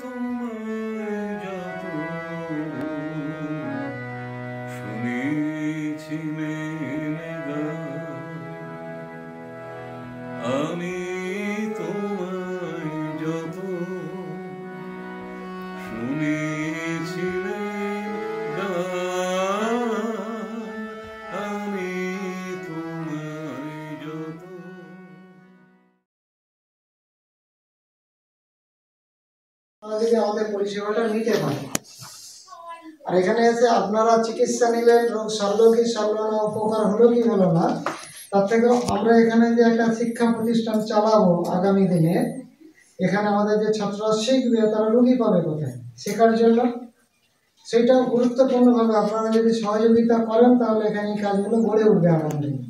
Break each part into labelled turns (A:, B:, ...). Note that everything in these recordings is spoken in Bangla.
A: তোমায় যত শুনেছিলেন গান, আমি তোমায় যত শুনেছিলেন গান, আমি তোমায় যত।
B: যদি আমাদের পরিষেবাটা নিতে পারে, আর এখানে এসে আপনারা চিকিৎসা নিলেন, রোগ সারলো কি সারলো না, উপকার হলো কি হলো না, তার থেকে আমরা এখানে যে একটা শিক্ষা প্রতিষ্ঠান চালাবো আগামী দিনে, এখানে আমাদের যে ছাত্ররা শিখবে তারা রোগী পাবে কোথায় শেখার জন্য, সেটাও গুরুত্বপূর্ণভাবে আপনারা যদি সহযোগিতা করেন তাহলে এখানে এই কাজগুলো গড়ে উঠবে আগামী দিনে।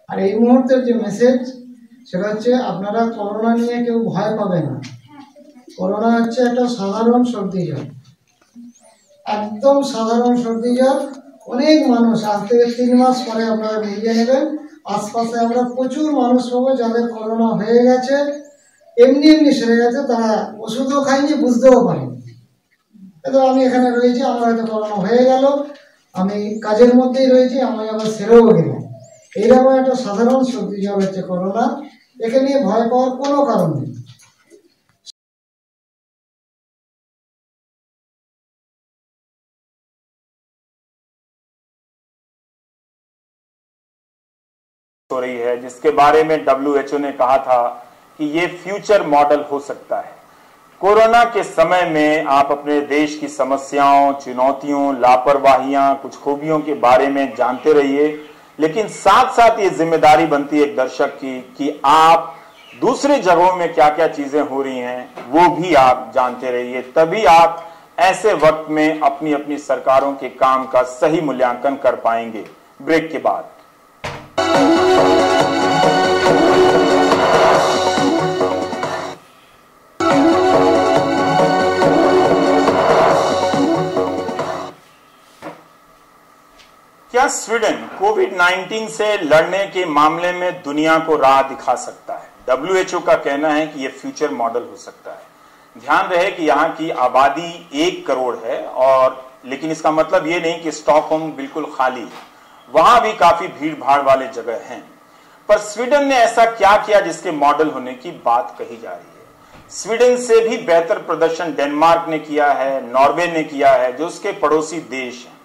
B: আর এই মুহূর্তের যে মেসেজ সেটা হচ্ছে আপনারা করোনা নিয়ে কেউ ভয় পাবে না। করোনা হচ্ছে একটা সাধারণ সর্দি জ্বর, একদম সাধারণ সর্দি জ্বর। অনেক মানুষ আজ থেকে 3 মাস পরে আপনারা মিলিয়ে নেবেন, আশপাশে আমরা প্রচুর মানুষ পাবো যাদের করোনা হয়ে গেছে, এমনি এমনি সেরে গেছে, তারা ওষুধও খায়নি, বুঝতেও পারেনি। তো আমি এখানে রয়েছি, আমার হয়তো করোনা হয়ে গেল, আমি কাজের মধ্যেই রয়েছি, আমি আবার সেরেও গেলাম। এইরকম একটা সাধারণ সর্দি জ্বর হচ্ছে করোনা, একে নিয়ে ভয় পাওয়ার কোনো কারণ নেই।
C: हो रही है, जिसके बारे में WHO ने कहा था कि ये फ्यूचर मॉडल हो सकता है। कोरोना के समय में आप अपने देश की समस्याओं, चुनौतियों, लापरवाहियां, कुछ खूबियों के बारे में जानते रहिए, लेकिन साथ साथ ये जिम्मेदारी बनती है एक दर्शक की कि आप दूसरी जगहों में क्या क्या चीजें हो रही हैं वो भी आप जानते रहिए। तभी आप ऐसे वक्त में अपनी अपनी सरकारों के काम का सही मूल्यांकन कर पाएंगे। ब्रेक के बाद क्या स्वीडन कोविड-19 से लड़ने के मामले में दुनिया को राह दिखा सकता है? WHO का कहना है कि यह फ्यूचर मॉडल हो सकता है। ध्यान रहे कि यहां की आबादी 1 करोड़ है, और लेकिन इसका मतलब यह नहीं कि स्टॉकहोम बिल्कुल खाली है, वहां भी काफी भीड़ भाड़ वाले जगह हैं। पर स्वीडन ने ऐसा क्या किया जिसके मॉडल होने की बात कही जा रही है? स्वीडन से भी बेहतर प्रदर्शन डेनमार्क ने किया है, नॉर्वे ने किया है, जो उसके पड़ोसी देश हैं।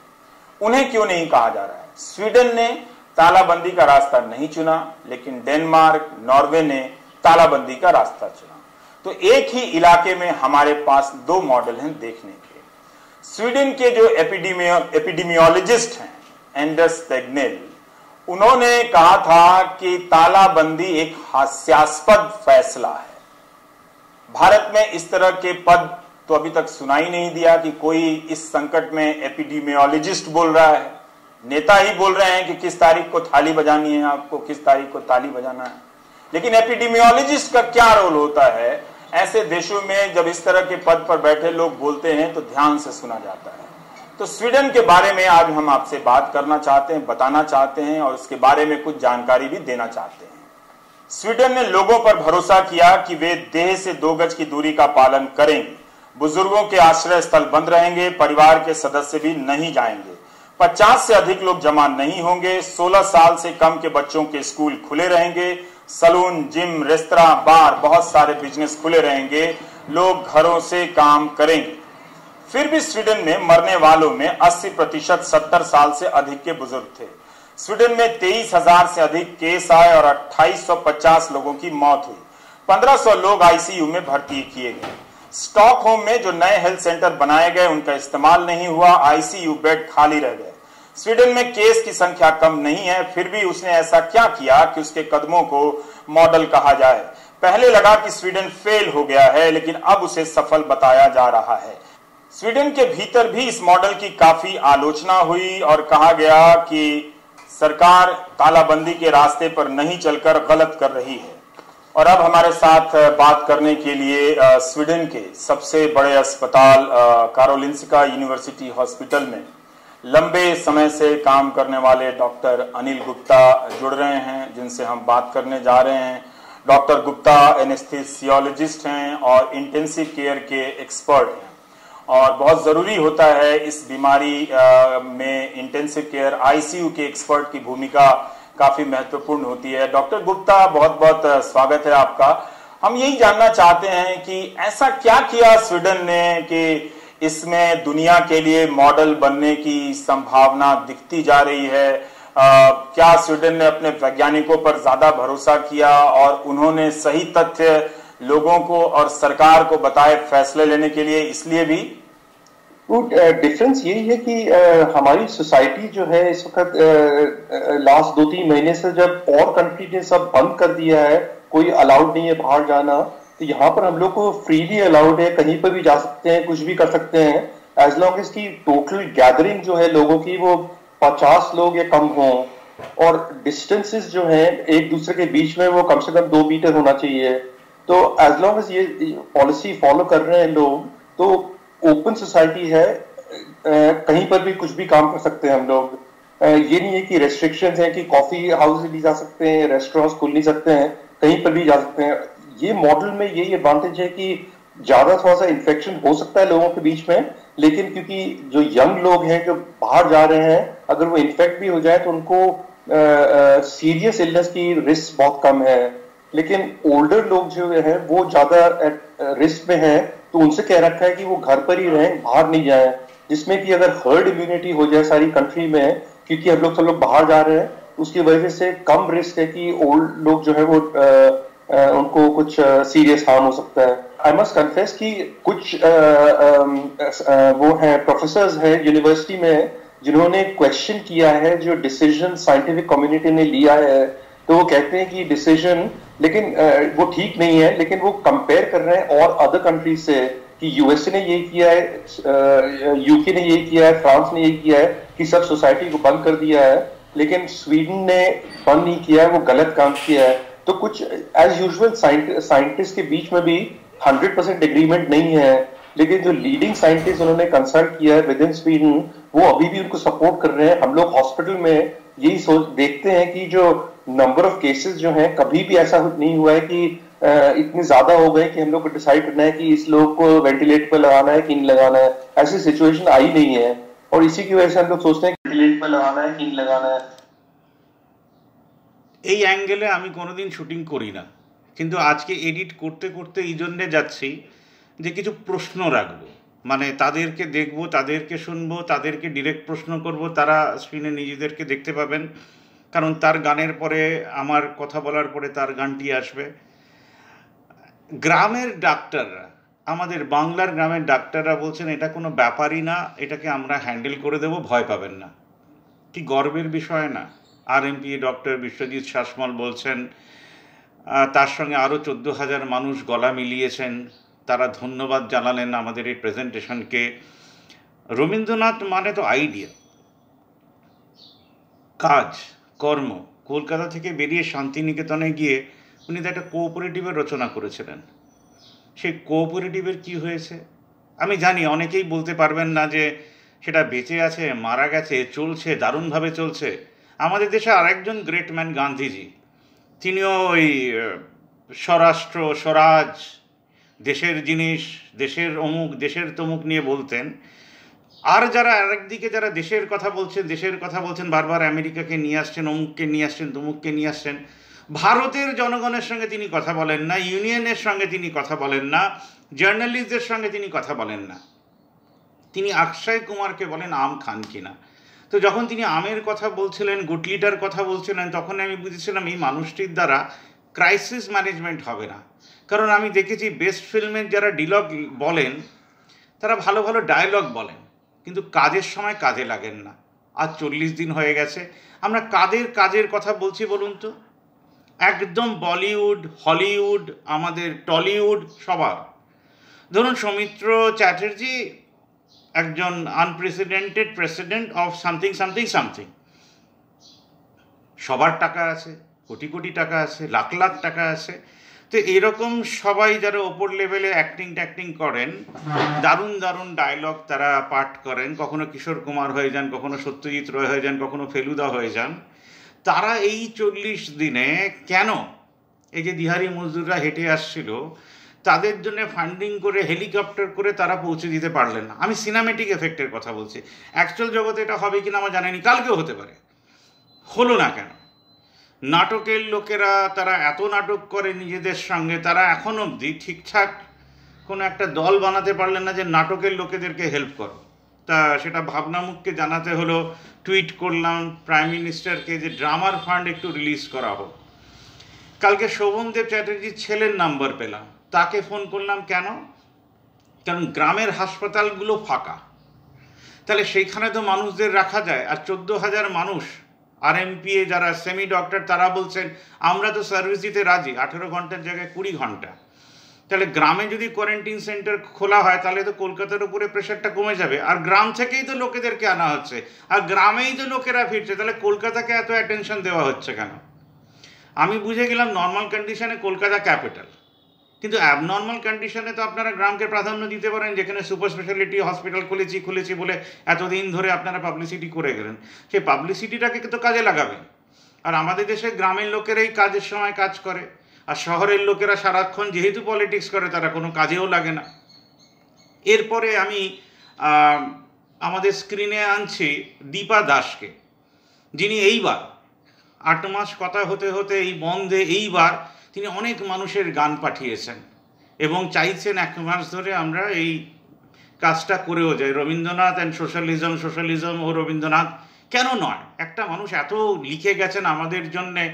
C: उन्हें क्यों नहीं कहा जा रहा है? स्वीडन ने तालाबंदी का रास्ता नहीं चुना, लेकिन डेनमार्क, नॉर्वे ने तालाबंदी का रास्ता चुना। तो एक ही इलाके में हमारे पास 2 मॉडल हैं देखने के। स्वीडन के जो एपिडेमियोलॉजिस्ट हैं, एंडर्स तेग्नेल, उन्होंने कहा था कि तालाबंदी एक हास्यास्पद फैसला है। भारत में इस तरह के पद तो अभी तक सुनाई नहीं दिया कि कोई इस संकट में एपिडेमियोलॉजिस्ट बोल रहा है। नेता ही बोल रहे हैं कि किस तारीख को थाली बजानी है, आपको किस तारीख को ताली बजाना है। लेकिन एपिडेमियोलॉजिस्ट का क्या रोल होता है? ऐसे देशों में जब इस तरह के पद पर बैठे लोग बोलते हैं तो ध्यान से सुना जाता है। तो स्वीडन के बारे में आज हम आपसे बात करना चाहते हैं, बताना चाहते हैं, और इसके बारे में कुछ जानकारी भी देना चाहते हैं। स्वीडन ने लोगों पर भरोसा किया कि वे देह से 2 गज की दूरी का पालन करेंगे, बुजुर्गों के आश्रय स्थल बंद रहेंगे, परिवार के सदस्य भी नहीं जाएंगे, 50 से अधिक लोग जमा नहीं होंगे, 16 साल से कम के बच्चों के स्कूल खुले रहेंगे, सलून, जिम, रेस्तरां, बार, बहुत सारे बिजनेस खुले रहेंगे, लोग घरों से काम करेंगे। फिर भी स्वीडन में मरने वालों में 80% 70 साल से अधिक के बुजुर्ग थे। स्वीडन में 23,000 से अधिक केस आए और 2850 लोगों की मौत हुई। 1500 लोग आईसीयू में भर्ती किए गए। स्टॉकहोम में जो नए हेल्थ सेंटर बनाए गए उनका इस्तेमाल नहीं हुआ, आईसीयू बेड खाली रह गए। स्वीडन में केस की संख्या कम नहीं है, फिर भी उसने ऐसा क्या किया कि उसके कदमों को मॉडल कहा जाए? पहले लगा कि स्वीडन फेल हो गया है, लेकिन अब उसे सफल बताया जा रहा है। स्वीडन के भीतर भी इस मॉडल की काफी आलोचना हुई और कहा गया कि सरकार तालाबंदी के रास्ते पर नहीं चलकर गलत कर रही है। और अब हमारे साथ बात करने के लिए स्वीडन के सबसे बड़े अस्पताल कारोलिंस्का यूनिवर्सिटी हॉस्पिटल में लंबे समय से काम करने वाले डॉक्टर अनिल गुप्ता जुड़ रहे हैं, जिनसे हम बात करने जा रहे हैं। डॉक्टर गुप्ता एनेस्थीसियोलॉजिस्ट हैं और इंटेंसिव केयर के एक्सपर्ट हैं, और बहुत ज़रूरी होता है इस बीमारी में इंटेंसिव केयर आईसीयू के एक्सपर्ट की भूमिका काफ़ी महत्वपूर्ण होती है। डॉक्टर गुप्ता, बहुत बहुत स्वागत है आपका। हम यही जानना चाहते हैं कि ऐसा क्या किया स्वीडन ने कि इसमें दुनिया के लिए मॉडल बनने की संभावना दिखती जा रही है। क्या स्वीडन ने अपने वैज्ञानिकों पर ज्यादा भरोसा किया और उन्होंने सही तथ्य लोगों को और सरकार को बताए फैसले लेने के लिए, इसलिए भी?
D: डिफरेंस यही है कि हमारी सोसाइटी जो है इस वक्त लास्ट 2-3 महीने से जब और कंट्री ने सब बंद कर दिया है, कोई अलाउड नहीं है बाहर जाना, तो यहाँ पर हम लोग को फ्रीली अलाउड है, कहीं पर भी जा सकते हैं, कुछ भी कर सकते हैं, एज लॉन्ग एज की टोटल गैदरिंग जो है लोगों की वो 50 लोग या कम हों, और डिस्टेंसेस जो है एक दूसरे के बीच में वो कम से कम 2 मीटर होना चाहिए। तो एज लॉन्ग एज ये पॉलिसी फॉलो कर रहे हैं लोग, तो ओपन सोसाइटी है, कहीं पर भी कुछ भी काम कर सकते हैं हम लोग। ये नहीं है कि रेस्ट्रिक्शंस हैं कि कॉफी हाउस नहीं जा सकते हैं, रेस्टोरेंट्स खुल नहीं सकते हैं, कहीं पर भी जा सकते हैं। ये मॉडल में यही एडवांटेज है कि ज्यादा थोड़ा सा इन्फेक्शन हो सकता है लोगों के बीच में, लेकिन क्योंकि जो यंग लोग हैं जो बाहर जा रहे हैं, अगर वो इन्फेक्ट भी हो जाए तो उनको सीरियस इलनेस की रिस्क बहुत कम है। लेकिन ओल्डर लोग जो है वो ज्यादा रिस्क में है, तो उनसे कह रखा है कि वो घर पर ही रहें, बाहर नहीं जाएं, जिसमें कि अगर हर्ड इम्यूनिटी हो जाए सारी कंट्री में, क्योंकि हम लोग सब लोग बाहर जा रहे हैं, उसकी वजह से कम रिस्क है कि ओल्ड लोग जो है वो उनको कुछ सीरियस हार्म हो सकता है। आई मस्ट कन्फेस कि कुछ वो हैं प्रोफेसर्स हैं यूनिवर्सिटी में जिन्होंने क्वेश्चन किया है जो डिसीजन साइंटिफिक कम्युनिटी ने लिया है, तो वो कहते हैं कि डिसीजन लेकिन वो ठीक नहीं है, लेकिन वो कंपेयर कर रहे हैं और अदर कंट्रीज से कि यूएसए ने ये किया है, यूके ने ये किया है, फ्रांस ने ये किया है कि सब सोसाइटी को बंद कर दिया है, लेकिन स्वीडन ने बंद नहीं किया है, वो गलत काम किया है। तो कुछ एज यूजुअल साइंटिस्ट के बीच में भी 100% एग्रीमेंट नहीं है, लेकिन जो लीडिंग साइंटिस्ट उन्होंने कंसल्ट किया है विद इन स्वीडन, वो अभी भी उनको सपोर्ट कर रहे हैं। हम लोग हॉस्पिटल में यही सोच देखते हैं कि जो नंबर ऑफ केसेस जो हैं, कभी भी ऐसा नहीं हुआ है कि इतने ज्यादा हो गए कि हम लोग को डिसाइड करना है कि इस लोग को वेंटिलेटर पर लगाना है कि नहीं लगाना है। ऐसी सिचुएशन आई नहीं है, और इसी की वजह से हम लोग सोचते हैं कि वेंटिलेटर पर लगाना है कि नहीं लगाना है।
E: এই অ্যাঙ্গেলে আমি কোনোদিন শুটিং করি না, কিন্তু আজকে এডিট করতে করতে এই জন্যে যাচ্ছি যে কিছু প্রশ্ন রাখবো, মানে তাদেরকে দেখবো, তাদেরকে শুনবো, তাদেরকে ডিরেক্ট প্রশ্ন করব, তারা স্ক্রিনে নিজেদেরকে দেখতে পাবেন, কারণ তার গানের পরে আমার কথা বলার পরে তার গানটি আসবে। গ্রামের ডাক্তাররা, আমাদের বাংলার গ্রামের ডাক্তাররা বলছেন এটা কোনো ব্যাপারই না, এটাকে আমরা হ্যান্ডেল করে দেব, ভয় পাবেন না। কি গর্বের বিষয় না? আরএমপি ডক্টর বিশ্বজিৎ শাসমল বলছেন, তার সঙ্গে আরও 14,000 মানুষ গলা মিলিয়েছেন, তারা ধন্যবাদ জানালেন আমাদের এই প্রেজেন্টেশনকে। রবীন্দ্রনাথ মানে তো আইডিয়া, কাজ, কর্ম। কলকাতা থেকে বেরিয়ে শান্তিনিকেতনে গিয়ে উনি তো একটা কোঅপারেটিভের রচনা করেছিলেন। সেই কোঅপারেটিভের কি হয়েছে আমি জানি, অনেকেই বলতে পারবেন না যে সেটা বেঁচে আছে, মারা গেছে, চলছে, দারুণভাবে চলছে। আমাদের দেশে আরেকজন গ্রেট ম্যান গান্ধীজি, তিনিও ওই স্বরাষ্ট্র, স্বরাজ, দেশের জিনিস, দেশের অমুক, দেশের তমুক নিয়ে বলতেন। আর যারা আরেকদিকে যারা দেশের কথা বলছেন বারবার আমেরিকাকে নিয়ে আসছেন, অমুককে নিয়ে আসছেন, তমুককে নিয়ে আসছেন, ভারতের জনগণের সঙ্গে তিনি কথা বলেন না, ইউনিয়নের সঙ্গে তিনি কথা বলেন না, জার্নালিস্টদের সঙ্গে তিনি কথা বলেন না। তিনি অক্ষয় কুমারকে বলেন আম খান কিনা। তো যখন তিনি আমের কথা বলছিলেন, গুটলিটার কথা বলছিলেন, তখন আমি বুঝেছিলাম এই মানুষটির দ্বারা ক্রাইসিস ম্যানেজমেন্ট হবে না। কারণ আমি দেখেছি বেস্ট ফিল্মের যারা ডিলগ বলেন তারা ভালো ভালো ডায়লগ বলেন, কিন্তু কাজের সময় কাজে লাগেন না। আজ 40 দিন হয়ে গেছে, আমরা কাজের কথা বলছি বলুন তো? একদম বলিউড, হলিউড, আমাদের টলিউড, সবার। ধরুন সৌমিত্র চ্যাটার্জি একজন unprecedented president of something something something, সবার টাকা আছে, কোটি কোটি টাকা আছে, লাখ লাখ টাকা আছে। তো এরকম সবাই যারা ওপর লেভেলে অ্যাক্টিং করেন, দারুণ দারুণ ডায়লগ তারা পাঠ করেন, কখনো কিশোর কুমার হয়ে যান, কখনো সত্যজিৎ রয় হয়ে যান, কখনো ফেলুদা হয়ে যান, তারা এই 40 দিনে কেন এই যে দিহারি মজদুররা হেঁটে আসছিল, তাদের জন্য ফান্ডিং করে হেলিকপ্টার করে তারা পৌঁছে দিতে পারলেন না। আমি সিনেমেটিক এফেক্টের কথা বলছি, অ্যাকচুয়াল জগতে এটা হবে কিনা আমার জানি, কালকেও হতে পারে। হলো না কেন? নাটকের লোকেরা তারা এত নাটক করে নিজেদের সঙ্গে, তারা এখন অবধি ঠিকঠাক কোনো একটা দল বানাতে পারলেন না যে নাটকের লোকেদেরকে হেল্প করো। তা সেটা ভাবনামুখকে জানাতে হলো, টুইট করলাম প্রাইম মিনিস্টারকে যে ড্রামার ফান্ড একটু রিলিজ করা হোক। কালকে শোভনদেব চ্যাটার্জির ছেলের নাম্বার পেলাম, তাকে ফোন করলাম। কেন? কারণ গ্রামের হাসপাতালগুলো ফাঁকা, তাহলে সেইখানে তো মানুষদের রাখা যায়। আর 14,000 মানুষ RMPA যারা সেমি ডক্টর তারা বলছেন আমরা তো সার্ভিস দিতে রাজি, 18 ঘন্টার জায়গায় 20 ঘন্টা। তাহলে গ্রামে যদি কোয়ারেন্টাইন সেন্টার খোলা হয় তাহলে তো কলকাতার উপরে প্রেশারটা কমে যাবে। আর গ্রাম থেকেই তো লোকেদেরকে আনা হচ্ছে, আর গ্রামেই তো লোকেরা ফিরছে, তাহলে কলকাতাকে এত অ্যাটেনশন দেওয়া হচ্ছে কেন? আমি বুঝে গেলাম নর্মাল কন্ডিশনে কলকাতা ক্যাপিটাল, কিন্তু অ্যাবনর্মাল কন্ডিশনে তো আপনারা গ্রামকে প্রাধান্য দিতে পারেন, যেখানে সুপার স্পেশালিটি হসপিটাল খুলেছি বলে এতদিন ধরে আপনারা পাবলিসিটি করে গেলেন। সেই পাবলিসিটিটাকে তো কাজে লাগাবেন। আর আমাদের দেশে গ্রামের লোকেরাই কাজের সময় কাজ করে, আর শহরের লোকেরা সারাক্ষণ যেহেতু পলিটিক্স করে তারা কোনো কাজেও লাগে না। এরপরে আমি আমাদের স্ক্রিনে আনছি দীপা দাসকে, যিনি এইবার 8 মাস কথা হতে হতে এই বন্ধে এইবার তিনি অনেক মানুষের গান পাঠিয়েছেন এবং চাইছেন 1 মাস ধরে আমরা এই কাজটা করেও যাই। রবীন্দ্রনাথ অ্যান্ড সোশ্যালিজম ও রবীন্দ্রনাথ কেন নয়? একটা মানুষ এত লিখে গেছেন আমাদের জন্যে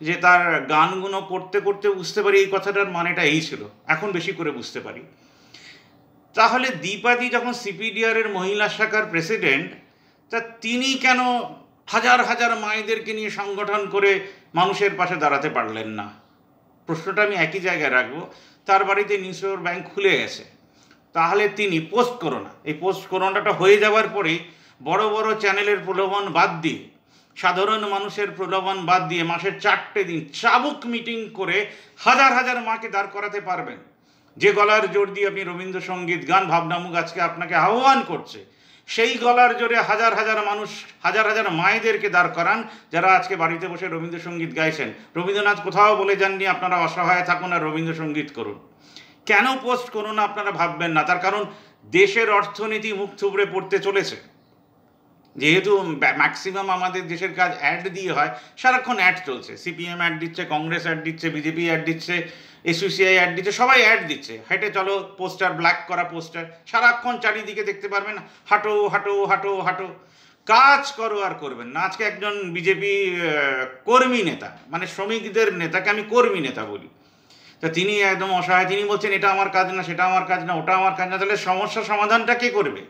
E: যে তার গানগুলো করতে করতে বুঝতে পারি এই কথাটার মানেটা এই ছিল, এখন বেশি করে বুঝতে পারি। তাহলে দীপাদি যখন CPDR-এর মহিলা শাখার প্রেসিডেন্ট, তা তিনি কেন হাজার হাজার মায়েদেরকে নিয়ে সংগঠন করে মানুষের পাশে দাঁড়াতে পারলেন না? প্রশ্নটা আমি একই জায়গায় রাখবো। তার বাড়িতে নিউজপেপার ব্যাংক খুলে গেছে, তাহলে তিনি পোস্ট করোনা, এই পোস্ট করোনাটা হয়ে যাওয়ার পরেই বড় বড় চ্যানেলের প্রলোভন বাদ দিয়ে, সাধারণ মানুষের প্রলোভন বাদ দিয়ে মাসের 4টে দিন চাবুক মিটিং করে হাজার হাজার মাকে দাঁড় করাতে পারবেন। যে গলার জোর দিয়ে আপনি রবীন্দ্রসঙ্গীত গান, ভাবনামুখ আজকে আপনাকে আহ্বান করছে, সেই গলার জোরে হাজার হাজার মানুষ, হাজার হাজার মায়েদেরকে দাঁড় করান যারা আজকে বাড়িতে বসে রবীন্দ্রসঙ্গীত গাইছেন। রবীন্দ্রনাথ কোথাও বলে যাননি আপনারা অসহায় থাকুন আর রবীন্দ্রসঙ্গীত করুন। কেন পোস্ট করুন না আপনারা ভাববেন না? তার কারণ দেশের অর্থনীতি মুখ থুবড়ে পড়তে চলেছে। যেহেতু ম্যাক্সিমাম আমাদের দেশের কাজ অ্যাড দিয়ে হয়, সারাক্ষণ অ্যাড চলছে। CPM অ্যাড দিচ্ছে, কংগ্রেস অ্যাড দিচ্ছে, BJP অ্যাড দিচ্ছে, SUCI অ্যাড দিচ্ছে, সবাই অ্যাড দিচ্ছে। হেঁটে চলো পোস্টার, ব্ল্যাক করা পোস্টার, সারাক্ষণ চারিদিকে দেখতে পারবেন হাঁটো হাঁটো হাঁটো হাঁটো। কাজ করো আর করবেন না। আজকে একজন BJP কর্মী নেতা, মানে শ্রমিকদের নেতাকে আমি কর্মী নেতা বলি, তা তিনি একদম অসহায়। তিনি বলছেন এটা আমার কাজ না, সেটা আমার কাজ না, ওটা আমার কাজ না। তাহলে সমস্যার সমাধানটা কে করবে?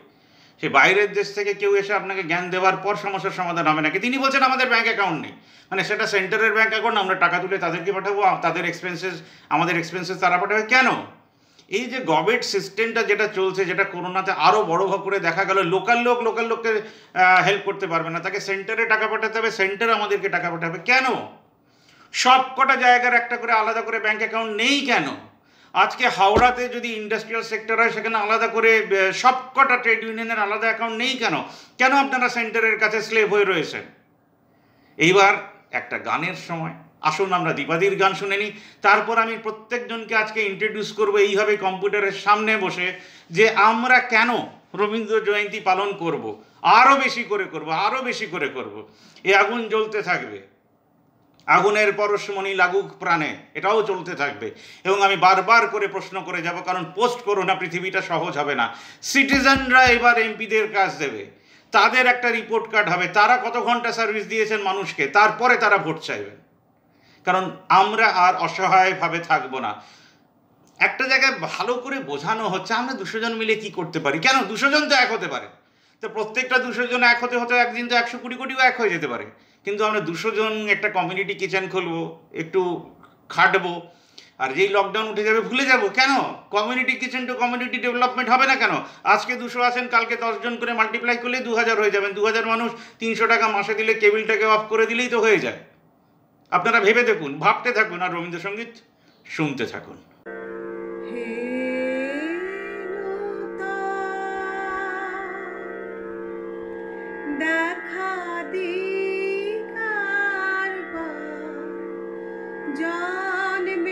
E: সে বাইরের দেশ থেকে কেউ এসে আপনাকে জ্ঞান দেওয়ার পর সমস্যার সমাধান হবে নাকি? তিনি বলছেন আমাদের ব্যাঙ্ক অ্যাকাউন্ট নেই, মানে সেটা সেন্টারের ব্যাঙ্ক অ্যাকাউন্ট, আমরা টাকা তুলে তাদেরকে পাঠাবো, তাদের এক্সপেন্সেস, আমাদের এক্সপেন্সেস তারা পাঠাবে কেন? এই যে গভর্নমেন্ট সিস্টেমটা যেটা চলছে, যেটা করোনাতে আরও বড় করে দেখা গেল, লোকাল লোককে হেল্প করতে পারবে না, তাকে সেন্টারে টাকা পাঠাতে হবে, সেন্টার আমাদেরকে টাকা পাঠাবে কেন? সব কটা জায়গার একটা করে আলাদা করে ব্যাঙ্ক অ্যাকাউন্ট নেই কেন? আজকে হাওড়াতে যদি ইন্ডাস্ট্রিয়াল সেক্টর হয় সেখানে আলাদা করে সব কটা ট্রেড ইউনিয়নের আলাদা অ্যাকাউন্ট নেই কেন? কেন আপনারা সেন্টারের কাছে স্লেভ হয়ে রয়েছেন? এইবার একটা গানের সময়, আসুন আমরা দীপাদির গান শুনে নিই, তারপর আমি প্রত্যেকজনকে আজকে ইন্ট্রোডিউস করবো এইভাবে কম্পিউটারের সামনে বসে, যে আমরা কেন রবীন্দ্র জয়ন্তী পালন করব, আরও বেশি করে করব, আরও বেশি করে করব। এই আগুন জ্বলতে থাকবে, আগুনের পরশমণি লাগুক প্রাণে, এটাও চলতে থাকবে। এবং আমি বারবার করে প্রশ্ন করে যাব, কারণ পোস্ট করোনা পৃথিবীটা সহজ হবে না। সিটিজেনরা এবার এমপিদের কাজ দেবে, তাদের একটা রিপোর্ট কার্ড হবে, তারা কত ঘন্টা সার্ভিস দিয়েছেন মানুষকে, তারপরে তারা ভোট চাইবেন। কারণ আমরা আর অসহায়ভাবে থাকবো না। একটা জায়গায় ভালো করে বোঝানো হচ্ছে আমরা 200 জন মিলে কি করতে পারি। কেন? 200 জন তো এক হতে পারে, তো প্রত্যেকটা 200 জন এক হতে হতে একদিন তো 120 কোটিও এক হয়ে যেতে পারে। কিন্তু আমরা 200 জন একটা কমিউনিটি কিচেন খুলবো, একটু খাটবো, আর যেই লকডাউন উঠে যাবে ভুলে যাব। কেন? Community kitchen two community development হবে না কেন? আজকে 200 আছেন, কালকে 10 জন করে মাল্টিপ্লাই করলে 2000 হয়ে যাবেন। 2000 মানুষ 300 টাকা মাসে দিলে, কেবিলটাকে অফ করে দিলেই তো হয়ে যায়। আপনারা ভেবে দেখুন, ভাবতে থাকুন, আর রবীন্দ্রসঙ্গীত শুনতে থাকুন।
F: দেখা দি কারবার জন্মে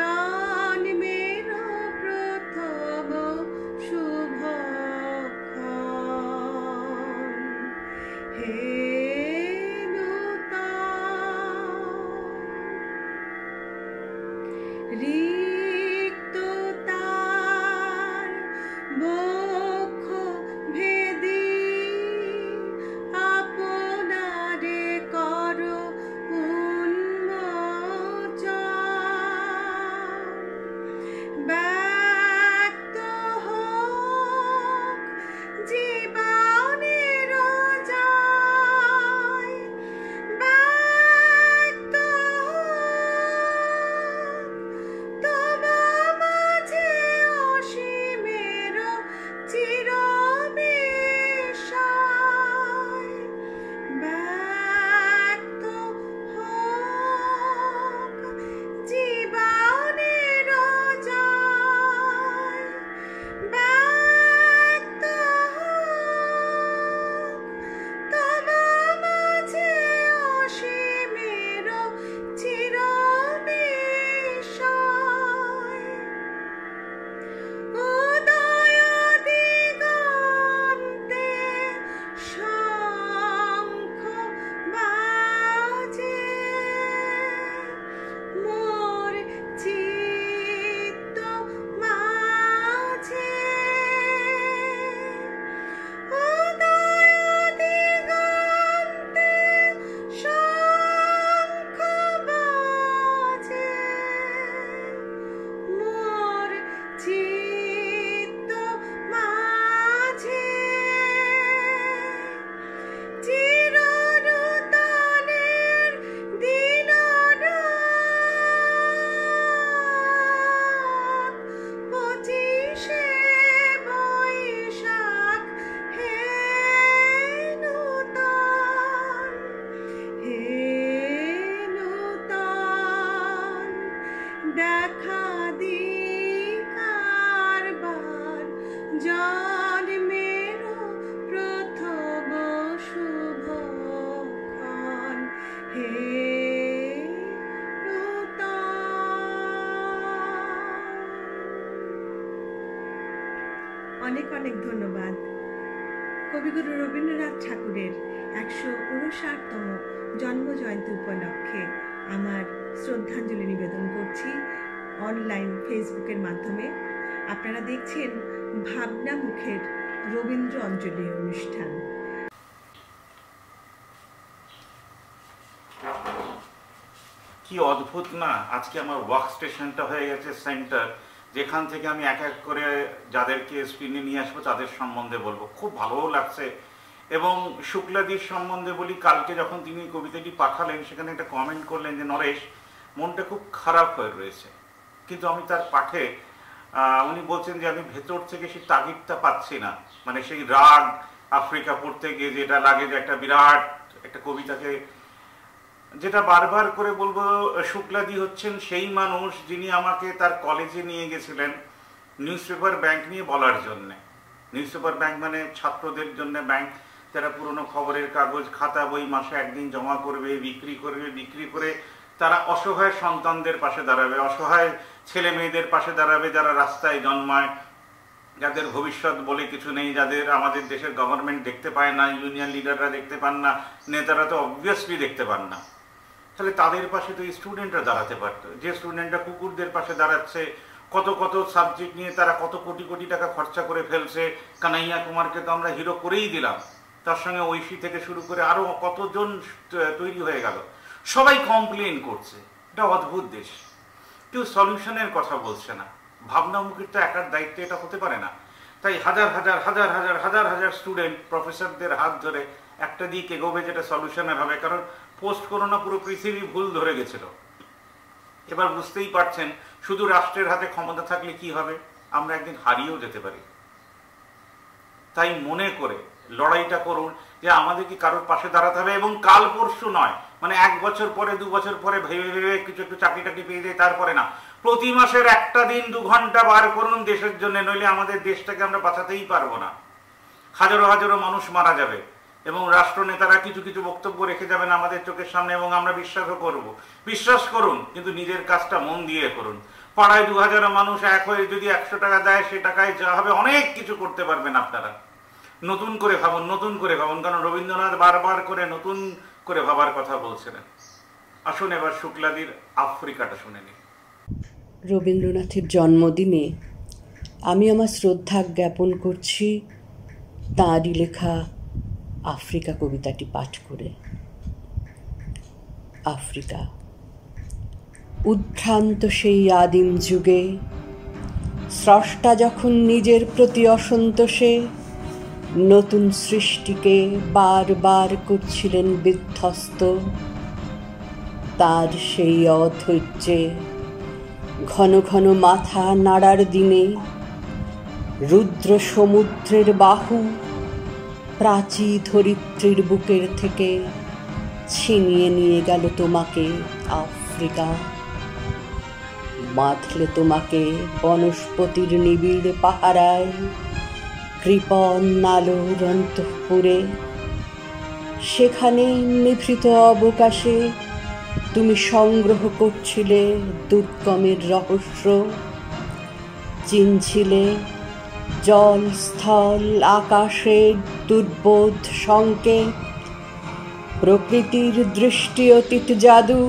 F: জন্মের প্রথম শুভক্ষণ হে রিক্ত তার বক্ষ ভেদি আপনারে কর উন্মোচন ব্যক্ত হোক জীবনের জয় ব্যক্ত তোমা মাঝে অসীমের চিরবিস্ময় ব্যক্ত হোক জীবনের জয় ব্যক্ত হোক তোমা মাঝে অসীমের চিরবিস্ময় উদয় দিগন্তে শঙ্খ বাজে মোর চিত্ত মাঝে উদয় দিগন্তে শঙ্খ বাজে মোর চিত্ত মাঝে চিরনূতনের দিনরাত 25শে বৈশাখ হে নূতন দেখা দিকারবার জন্মের প্রথম শুভক্ষণ হে অনেক অনেক ধন্যবাদ। কবিগুরু রবীন্দ্রনাথ ঠাকুরের 159তম জন্মজয়ন্তী উপলক্ষে আমার শ্রদ্ধাঞ্জলি নিবেদন করছি অনলাইন ফেসবুকের মাধ্যমে। আপনারা দেখছেন ভাবনা মুখের রবীন্দ্র অঞ্জলি অনুষ্ঠান।
E: কি অদ্ভুত না, আজকে আমার ওয়ার্ক স্টেশনটা হয়ে গেছে সেন্টার, যেখান থেকে আমি এক এক করে যাদেরকে স্ক্রিনে নিয়ে আসবো তাদের সম্বন্ধে বলবো। খুব ভালোও লাগছে। এবং শুক্লাদির সম্বন্ধে বলি, কালকে যখন তিনি কবিতাটি পাঠালেন সেখানে একটা কমেন্ট করলেন যে নরেশ, মনটা খুব খারাপ হয়ে রয়েছে, কিন্তু আমি তার পাঠে উনি বলছেন যে আমি ভেতর থেকে সেই তাগিদটা পাচ্ছি না, মানে সেই রাগ আফ্রিকা পড়তে গিয়ে যেটা লাগে যে একটা বিরাট একটা কবিতাকে, যেটা বারবার করে বলবো, শুক্লাদি হচ্ছেন সেই মানুষ যিনি আমাকে তার কলেজে নিয়ে গেছিলেন নিউজ পেপার ব্যাংক নিয়ে বলার জন্যে। নিউজ পেপার ব্যাংক মানে ছাত্রদের জন্য ব্যাংক, যারা পুরনো খবরের কাগজ খাতা বই মাসে একদিন জমা করবে, বিক্রি করে তারা অসহায় সন্তানদের পাশে দাঁড়াবে, অসহায় ছেলে মেয়েদের পাশে দাঁড়াবে যারা রাস্তায় জন্মায়, যাদের ভবিষ্যৎ বলে কিছু নেই, যাদের আমাদের দেশের গভর্নমেন্ট দেখতে পায় না, ইউনিয়ন লিডাররা দেখতে পান না, নেতারা তো অবভিয়াসলি দেখতে পান না। তাহলে তাদের পাশে তো স্টুডেন্টরা দাঁড়াতে পারতো। যে স্টুডেন্টরা কুকুরদের পাশে দাঁড়াচ্ছে, কত কত সাবজেক্ট নিয়ে তারা কত কোটি কোটি টাকা খরচা করে ফেলছে। কানাইয়া কুমারকে তো আমরা হিরো করেই দিলাম, তার সঙ্গে ঐশী থেকে শুরু করে আরো কতজন তৈরি হয়ে গেল, সবাই কমপ্লেন করছে। এটা অদ্ভুত দেশ, কেউ সলিউশনের কথা বলছে না। ভাবনা মুখের তো একার দায়িত্ব এটা হতে পারে না। তাই হাজার হাজার হাজার হাজার হাজার হাজার স্টুডেন্ট প্রফেসরদের হাত ধরে একটা দিক এগোবে যেটা সলিউশনের হবে। কারণ পোস্ট করোনা পুরো পৃথিবী ভুল ধরে গেছিল। এবার বুঝতেই পারছেন শুধু রাষ্ট্রের হাতে ক্ষমতা থাকলে কি হবে, আমরা একদিন হারিয়েও যেতে পারি। তাই মনে করে লড়াইটা করুন যে আমাদের কি কারোর পাশে দাঁড়াতে হবে, এবং কাল পরশু নয়, মানে 1 বছর পরে 2 বছর পরে ভেবে ভেবে কিছু একটু চাকরি টাকরি পেয়ে যায় তারপরে না। প্রতি মাসের একটা দিন 2 ঘন্টা বার করুন দেশের জন্য, নইলে আমাদের দেশটাকে আমরা বাঁচাতেই পারবো না। হাজারো হাজারো মানুষ মারা যাবে এবং রাষ্ট্রনেতারা কিছু কিছু বক্তব্য রেখে যাবেন আমাদের চোখের সামনে, এবং আমরা বিশ্বাসও করব। বিশ্বাস করুন, কিন্তু নিজের কাজটা মন দিয়ে করুন। পাড়ায় 2000 মানুষ এক হয়ে যদি 100 টাকা দেয়, সে টাকায় যা হবে অনেক কিছু করতে পারবেন আপনারা। নতুন করে ভাবুন, নতুন করে ভাবুন, কারণ রবীন্দ্রনাথ বারবার করে নতুন করে ভাবার কথা বলছিলেন। আসুন এবার শুক্লাদির আফ্রিকাটা শুনে নিই।
G: রবীন্দ্রনাথের জন্মদিনে আমি আমার শ্রদ্ধা জ্ঞাপন করছি তাঁরই লেখা আফ্রিকা কবিতাটি পাঠ করে। আফ্রিকা। উদ্ভ্রান্ত সেই আদিম যুগে স্রষ্টা যখন নিজের প্রতি অসন্তোষে নতুন সৃষ্টিকে বারবার করছিলেন বিধ্বস্ত, তার সেই অধৈর্যে ঘন ঘন মাথা নাড়ার দিনে রুদ্র সমুদ্রের বাহু প্রাচী ধরিত্রীর বুকের থেকে ছিনিয়ে নিয়ে গেল তোমাকে আফ্রিকা। বাঁধলে তোমাকে বনস্পতির নিবিড় পাহারায়, কৃপণ আলোর অন্তঃপুরে। সেখানে নিভৃত অবকাশে তুমি সংগ্রহ করছিলে দুর্গমের রহস্য, চিনছিলে জল স্থল আকাশের দুর্বোধ সংকেত, প্রকৃতির দৃষ্টি অতীত জাদু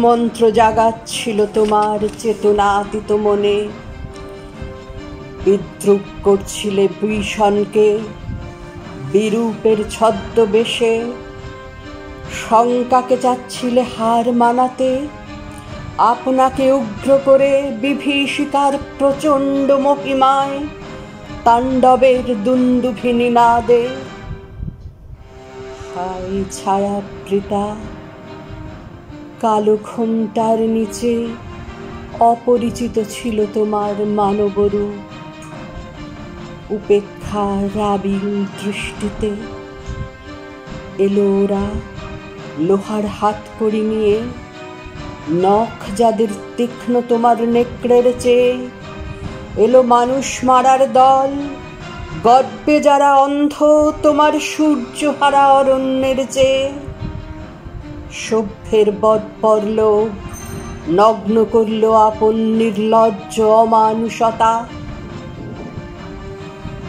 G: মন্ত্র জাগাচ্ছিল তোমার চেতনাতীত মনে। বিদ্রুপ করছিলে ভীষণকে বিরূপের ছদ্মবেশে, শঙ্কাকে চাচ্ছিলে হার মানাতে, আপনাকে উগ্র করে বিভীষিকার প্রচণ্ড মহিমায় তাণ্ডবের দুন্দুভিনী নাদে। হায় ছায়াবৃতা কালো ঘোমটার নিচে অপরিচিত ছিল তোমার মানবরূপ। উপেক্ষা রাবিল দৃষ্টিতে এলো ওরা লোহার হাতকড়ি নিয়ে, নখ যাদের তীক্ষ্ণ তোমার নেকড়ের চেয়ে। এলো মানুষ মারার দল, গর্বে যারা অন্ধ তোমার সূর্যহারা অরণ্যের চেয়ে। সভ্যের বর্বর লোক নগ্ন করল আপন নির্লজ্জ অমানুষতা।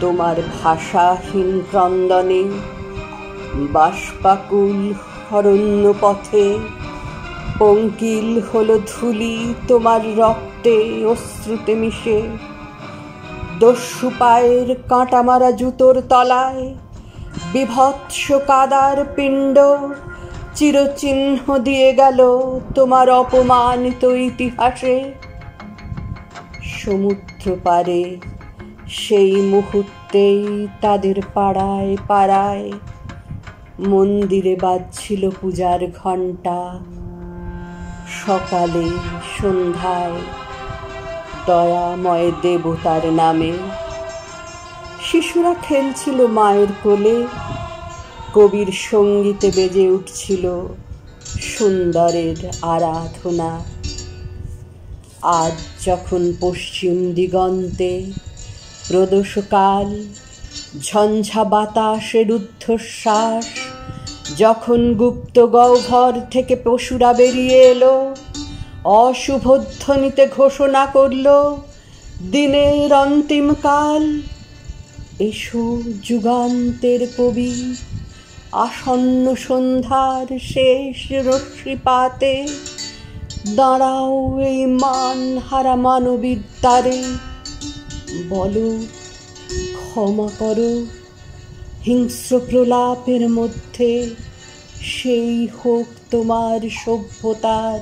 G: তোমার ভাষাহীন ক্রন্দনে বাষ্পাকুল অরণ্য পথে পঙ্কিল হলো ধূলি তোমার রক্তে অশ্রুতে মিশে। দস্যু পায়ের কাঁটা মারা জুতোর তলায় বিভৎস কাদার পিণ্ড চিরচিহ্ন দিয়ে গেল তোমার অপমানিত ইতিহাসে। সমুদ্র পারে সেই মুহূর্তেই তাদের পাড়ায় পাড়ায় মন্দিরে বাজছিল পূজার ঘণ্টা। সকালে সন্ধ্যায় দয়াময় দেবতার নামে শিশুরা খেলছিল মায়ের কোলে। কবির সঙ্গীতে বেজে উঠছিল সুন্দরের আরাধনা। আজ যখন পশ্চিম দিগন্তে প্রদোষকাল, ঝঞ্ঝা বাতাসের ঊর্ধ্বশ্বাস, যখন গুপ্ত গহ্বর থেকে পশুরা বেরিয়ে এলো, অশুভধ্বনিতে ঘোষণা করল দিনের অন্তিম কাল। এসো যুগান্তের কবি, আসন্ন সন্ধ্যার শেষ রশ্মিপাতে দাঁড়াও এই মান হারা মানবীর দ্বারে। বলো ক্ষমা করো, হিংস্র প্রলাপের মধ্যে সেই হোক তোমার সভ্যতার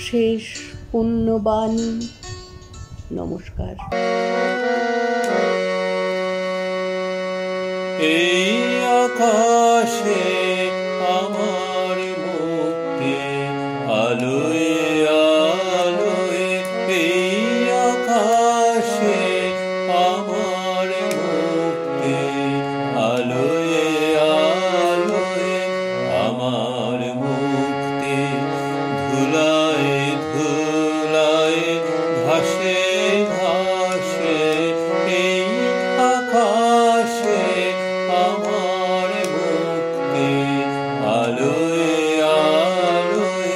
G: শেষ পুণ্যবাণী। নমস্কার।
A: এই আকাশে আমার মুক্তি আলোয় আলোয়, এই আকাশে আমার মুক্তি আলোয় আলোয়, আমার মুক্তি ধুলায় ধুলায় ভাসে ভাসে, এই আকাশে আমার মুক্তি আলোয় আলোয়।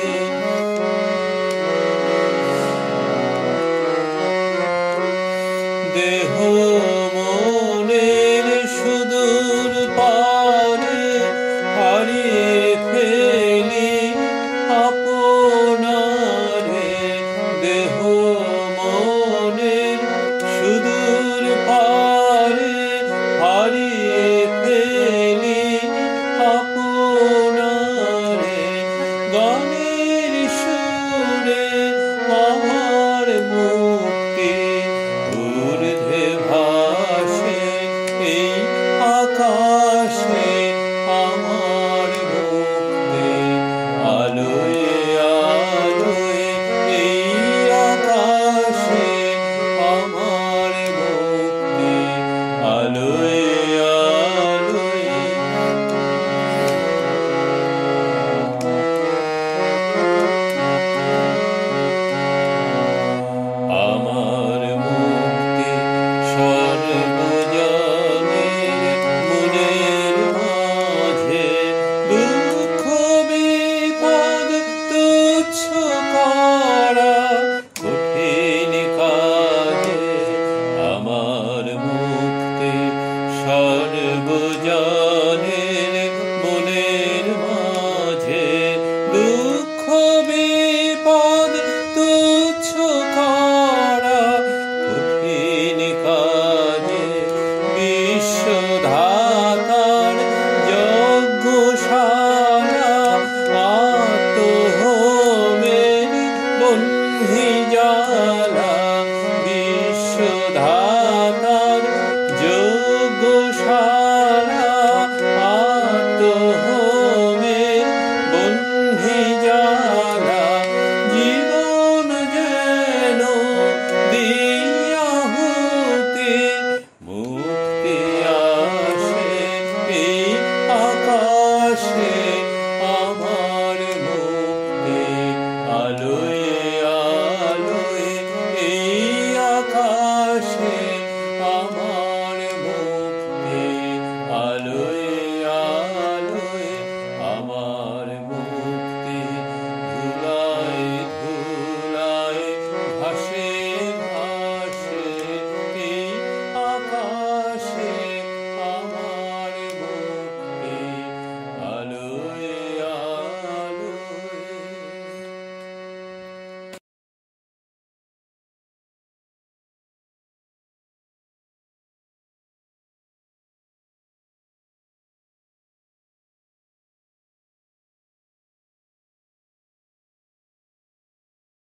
A: লা